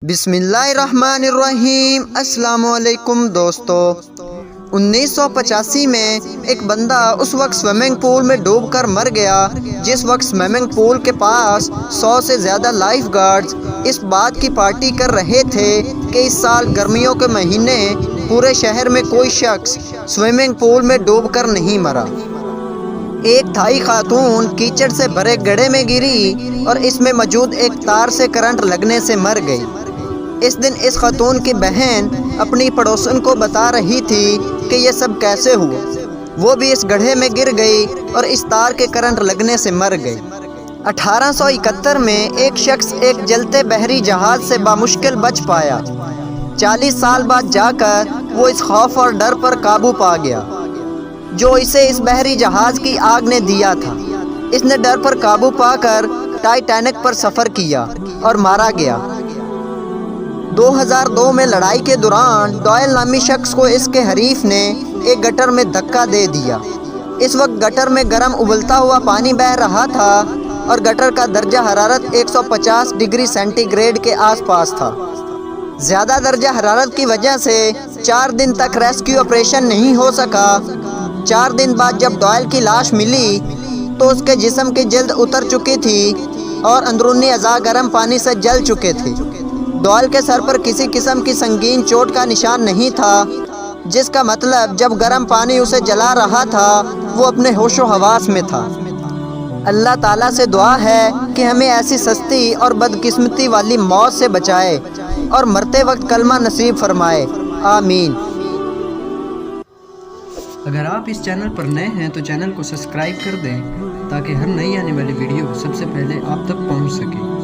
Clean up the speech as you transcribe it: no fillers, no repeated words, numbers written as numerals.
बिस्मिल्लाहिर्रहमानिर्रहीम। अस्सलामुअलैकुम दोस्तों। 1985 में एक बंदा उस वक्त स्विमिंग पूल में डूबकर मर गया जिस वक्त स्विमिंग पूल के पास 100 से ज़्यादा लाइफ गार्ड्स इस बात की पार्टी कर रहे थे कि इस साल गर्मियों के महीने पूरे शहर में कोई शख्स स्विमिंग पूल में डूबकर नहीं मरा। एक थाई खातून कीचड़ से भरे गड्ढे में गिरी और इसमें मौजूद एक तार से करंट लगने से मर गई। इस दिन इस खातून की बहन अपनी पड़ोसन को बता रही थी कि ये सब कैसे हुआ। वो भी इस गड्ढे में गिर गई और इस तार के करंट लगने से मर गई। 1871 में एक शख्स एक जलते बहरी जहाज से बामुश्किल बच पाया। 40 साल बाद जाकर वो इस खौफ और डर पर काबू पा गया जो इसे इस बहरी जहाज की आग ने दिया था। इसने डर पर काबू पाकर टाइटैनिक पर सफ़र किया और मारा गया। 2002 में लड़ाई के दौरान डॉयल नामी शख्स को इसके हरीफ ने एक गटर में धक्का दे दिया। इस वक्त गटर में गर्म उबलता हुआ पानी बह रहा था और गटर का दर्जा हरारत 150 डिग्री सेंटीग्रेड के आसपास था। ज़्यादा दर्जा हरारत की वजह से 4 दिन तक रेस्क्यू ऑपरेशन नहीं हो सका। 4 दिन बाद जब डॉयल की लाश मिली तो उसके जिस्म की जल्द उतर चुकी थी और अंदरूनी अज़ा गर्म पानी से जल चुके थे। डॉयल के सर पर किसी किस्म की संगीन चोट का निशान नहीं था, जिसका मतलब जब गर्म पानी उसे जला रहा था वो अपने होशो हवास में था। अल्लाह ताला से दुआ है कि हमें ऐसी सस्ती और बदकिस्मती वाली मौत से बचाए और मरते वक्त कलमा नसीब फरमाए, आमीन। अगर आप इस चैनल पर नए हैं तो चैनल को सब्सक्राइब कर दें ताकि हर नई आने वाली वीडियो सबसे पहले आप तक पहुंच सके।